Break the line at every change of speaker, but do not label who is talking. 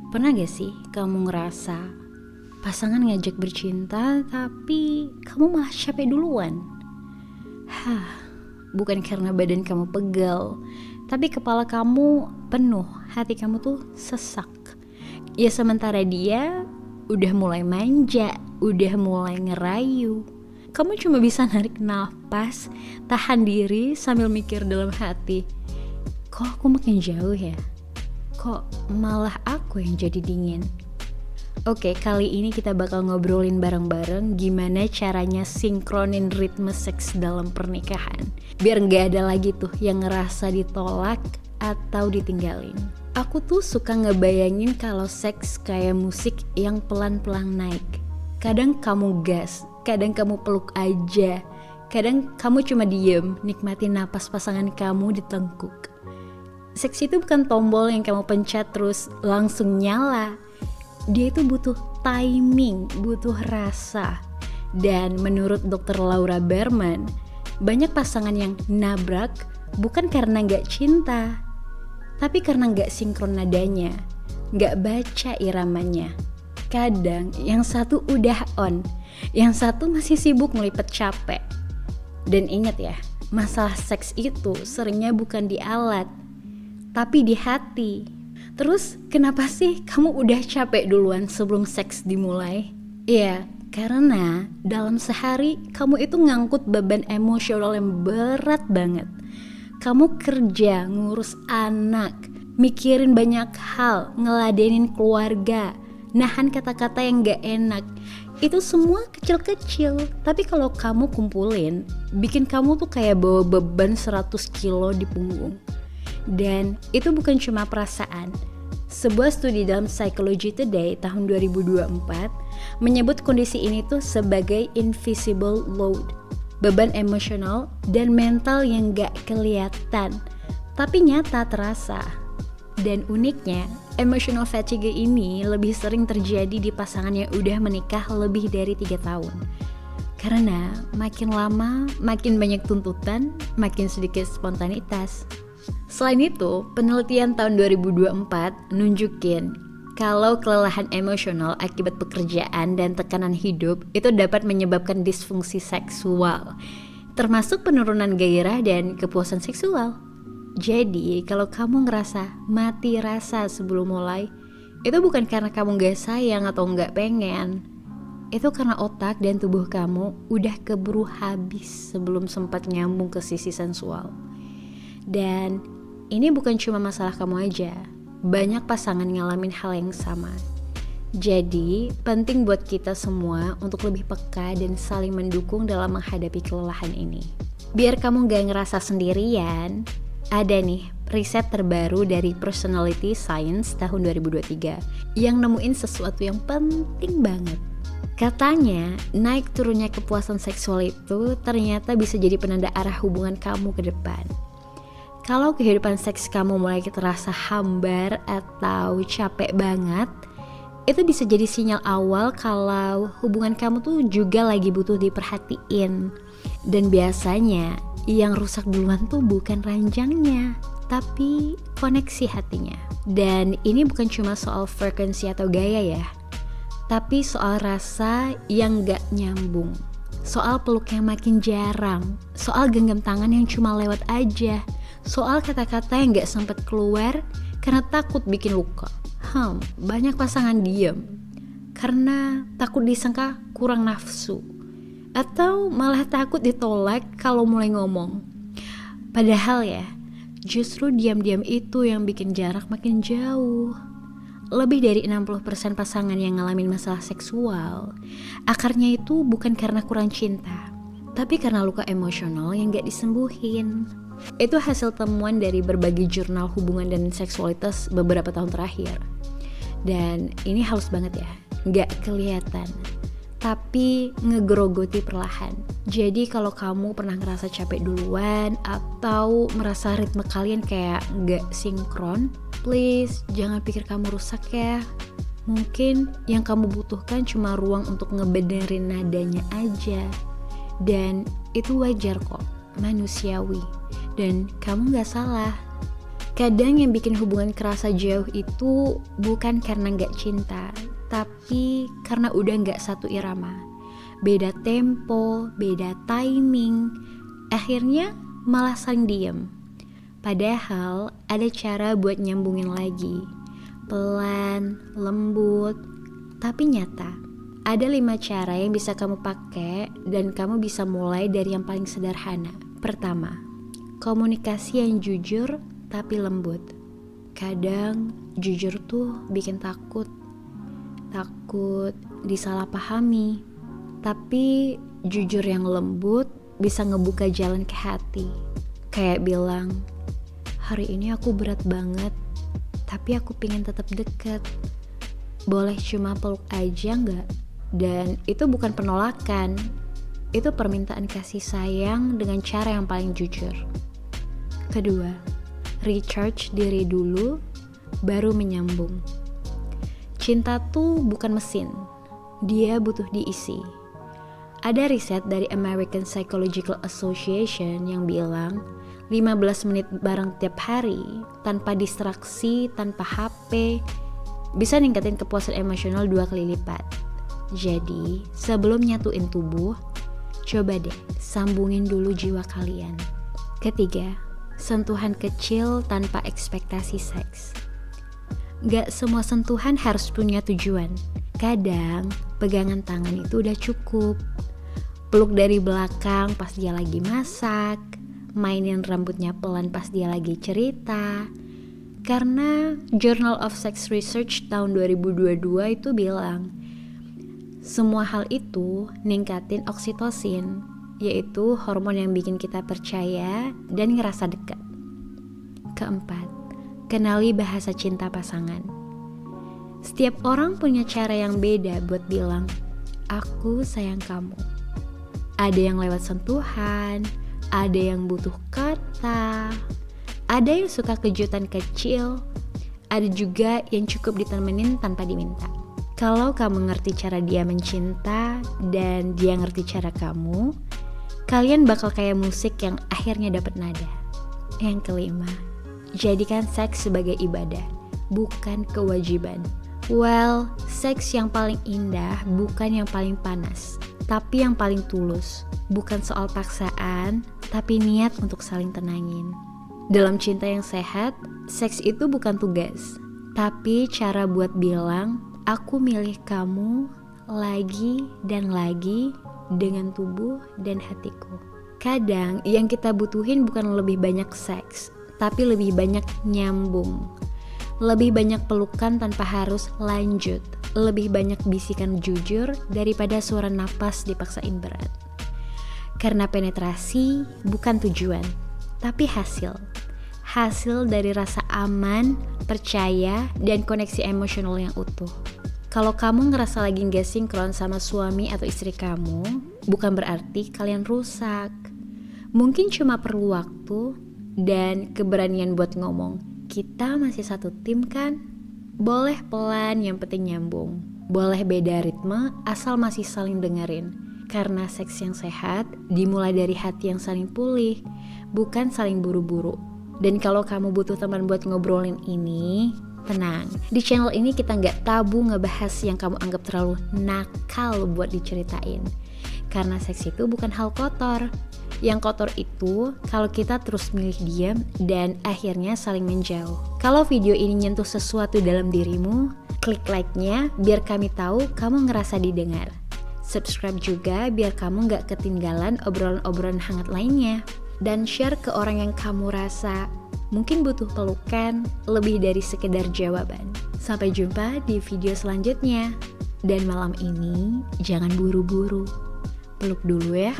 Pernah gak sih kamu ngerasa pasangan ngajak bercinta tapi kamu malah capek duluan? Bukan karena badan kamu pegal, tapi kepala kamu penuh, hati kamu tuh sesak. Ya sementara dia udah mulai manja, udah mulai ngerayu. Kamu cuma bisa narik nafas, tahan diri sambil mikir dalam hati, kok aku makin jauh ya? Kok malah aku yang jadi dingin? Oke, kali ini kita bakal ngobrolin bareng-bareng gimana caranya sinkronin ritme seks dalam pernikahan, biar gak ada lagi tuh yang ngerasa ditolak atau ditinggalin. Aku tuh suka ngebayangin kalau seks kayak musik yang pelan-pelan naik. Kadang kamu gas, kadang kamu peluk aja, kadang kamu cuma diem nikmatin napas pasangan kamu di tengkuk. Seks itu bukan tombol yang kamu pencet terus langsung nyala. Dia itu butuh timing, butuh rasa. Dan menurut Dr. Laura Berman, banyak pasangan yang nabrak bukan karena gak cinta, tapi karena gak sinkron nadanya, gak baca iramanya. Kadang yang satu udah on, yang satu masih sibuk melipet capek. Dan ingat ya, masalah seks itu seringnya bukan di alat, tapi di hati. Terus kenapa sih kamu udah capek duluan sebelum seks dimulai? Ya, karena dalam sehari kamu itu ngangkut beban emosional yang berat banget. Kamu kerja, ngurus anak, mikirin banyak hal, ngeladenin keluarga, nahan kata-kata yang gak enak. Itu semua kecil-kecil, tapi kalau kamu kumpulin, bikin kamu tuh kayak bawa beban 100 kilo di punggung. Dan itu bukan cuma perasaan. Sebuah studi dalam Psychology Today tahun 2024 menyebut kondisi ini tuh sebagai invisible load, beban emosional dan mental yang gak kelihatan, tapi nyata terasa. Dan uniknya, emotional fatigue ini lebih sering terjadi di pasangan yang udah menikah lebih dari 3 tahun. Karena makin lama, makin banyak tuntutan, makin sedikit spontanitas. Selain itu, penelitian tahun 2024 nunjukin kalau kelelahan emosional akibat pekerjaan dan tekanan hidup itu dapat menyebabkan disfungsi seksual, termasuk penurunan gairah dan kepuasan seksual. Jadi, kalau kamu ngerasa mati rasa sebelum mulai, itu bukan karena kamu gak sayang atau gak pengen. Itu karena otak dan tubuh kamu udah keburu habis sebelum sempat nyambung ke sisi sensual. Dan ini bukan cuma masalah kamu aja, banyak pasangan ngalamin hal yang sama. Jadi penting buat kita semua untuk lebih peka dan saling mendukung dalam menghadapi kelelahan ini. Biar kamu gak ngerasa sendirian, ada nih riset terbaru dari Personality Science tahun 2023 yang nemuin sesuatu yang penting banget. Katanya, naik turunnya kepuasan seksual itu ternyata bisa jadi penanda arah hubungan kamu ke depan. Kalau kehidupan seks kamu mulai terasa hambar atau capek banget, itu bisa jadi sinyal awal kalau hubungan kamu tuh juga lagi butuh diperhatiin. Dan biasanya yang rusak duluan tuh bukan ranjangnya, tapi koneksi hatinya. Dan ini bukan cuma soal frekuensi atau gaya ya, tapi soal rasa yang gak nyambung, soal peluk yang makin jarang, soal genggam tangan yang cuma lewat aja, soal kata-kata yang gak sempet keluar karena takut bikin luka. Banyak pasangan diem karena takut disangka kurang nafsu, atau malah takut ditolak kalau mulai ngomong. Padahal ya, justru diam-diam itu yang bikin jarak makin jauh. Lebih dari 60% pasangan yang ngalamin masalah seksual, akarnya itu bukan karena kurang cinta, tapi karena luka emosional yang gak disembuhin. Itu hasil temuan dari berbagai jurnal hubungan dan seksualitas beberapa tahun terakhir. Dan ini halus banget ya, gak kelihatan, tapi ngegrogoti perlahan. Jadi kalau kamu pernah ngerasa capek duluan atau merasa ritme kalian kayak gak sinkron, please jangan pikir kamu rusak ya. Mungkin yang kamu butuhkan cuma ruang untuk ngebenerin nadanya aja. Dan itu wajar kok, manusiawi. Dan kamu gak salah. Kadang yang bikin hubungan kerasa jauh itu bukan karena gak cinta, tapi karena udah gak satu irama. Beda tempo, beda timing, akhirnya malah saling diem. Padahal ada cara buat nyambungin lagi. Pelan, lembut, tapi nyata. Ada 5 cara yang bisa kamu pakai dan kamu bisa mulai dari yang paling sederhana. Pertama, komunikasi yang jujur tapi lembut. Kadang jujur tuh bikin takut disalahpahami. Tapi jujur yang lembut bisa ngebuka jalan ke hati. Kayak bilang, hari ini aku berat banget, tapi aku pengen tetap deket. Boleh cuma peluk aja nggak? Dan itu bukan penolakan, itu permintaan kasih sayang dengan cara yang paling jujur. Kedua, recharge diri dulu, baru menyambung. Cinta tuh bukan mesin, dia butuh diisi. Ada riset dari American Psychological Association yang bilang 15 menit bareng tiap hari, tanpa distraksi, tanpa HP, bisa ningkatin kepuasan emosional 2 kali lipat. Jadi, sebelum nyatuin tubuh, coba deh sambungin dulu jiwa kalian. Ketiga, sentuhan kecil tanpa ekspektasi seks. Gak semua sentuhan harus punya tujuan. Kadang, pegangan tangan itu udah cukup. Peluk dari belakang pas dia lagi masak, mainin rambutnya pelan pas dia lagi cerita. Karena Journal of Sex Research tahun 2022 itu bilang, semua hal itu ningkatin oksitosin, yaitu hormon yang bikin kita percaya dan ngerasa dekat. Keempat, kenali bahasa cinta pasangan. Setiap orang punya cara yang beda buat bilang, aku sayang kamu. Ada yang lewat sentuhan, ada yang butuh kata, ada yang suka kejutan kecil, ada juga yang cukup ditemenin tanpa diminta. Kalau kamu ngerti cara dia mencinta dan dia ngerti cara kamu, kalian bakal kayak musik yang akhirnya dapat nada. Yang kelima, jadikan seks sebagai ibadah, bukan kewajiban. Well, seks yang paling indah bukan yang paling panas, tapi yang paling tulus. Bukan soal paksaan, tapi niat untuk saling tenangin. Dalam cinta yang sehat, seks itu bukan tugas, tapi cara buat bilang, aku milih kamu lagi dan lagi dengan tubuh dan hatiku. Kadang yang kita butuhin bukan lebih banyak seks, tapi lebih banyak nyambung. Lebih banyak pelukan tanpa harus lanjut. Lebih banyak bisikan jujur daripada suara napas dipaksain berat. Karena penetrasi bukan tujuan, tapi hasil. Hasil dari rasa aman, percaya, dan koneksi emosional yang utuh. Kalau kamu ngerasa lagi gak sinkron sama suami atau istri kamu, bukan berarti kalian rusak. Mungkin cuma perlu waktu dan keberanian buat ngomong, kita masih satu tim kan? Boleh pelan, yang penting nyambung. Boleh beda ritme, asal masih saling dengerin. Karena seks yang sehat dimulai dari hati yang saling pulih, bukan saling buru-buru. Dan kalau kamu butuh teman buat ngobrolin ini, tenang. Di channel ini kita nggak tabu ngebahas yang kamu anggap terlalu nakal buat diceritain. Karena seks itu bukan hal kotor. Yang kotor itu kalau kita terus milih diam dan akhirnya saling menjauh. Kalau video ini nyentuh sesuatu dalam dirimu, klik like-nya biar kami tahu kamu ngerasa didengar. Subscribe juga biar kamu gak ketinggalan obrolan-obrolan hangat lainnya. Dan share ke orang yang kamu rasa mungkin butuh pelukan lebih dari sekedar jawaban. Sampai jumpa di video selanjutnya. Dan malam ini jangan buru-buru. Peluk dulu ya.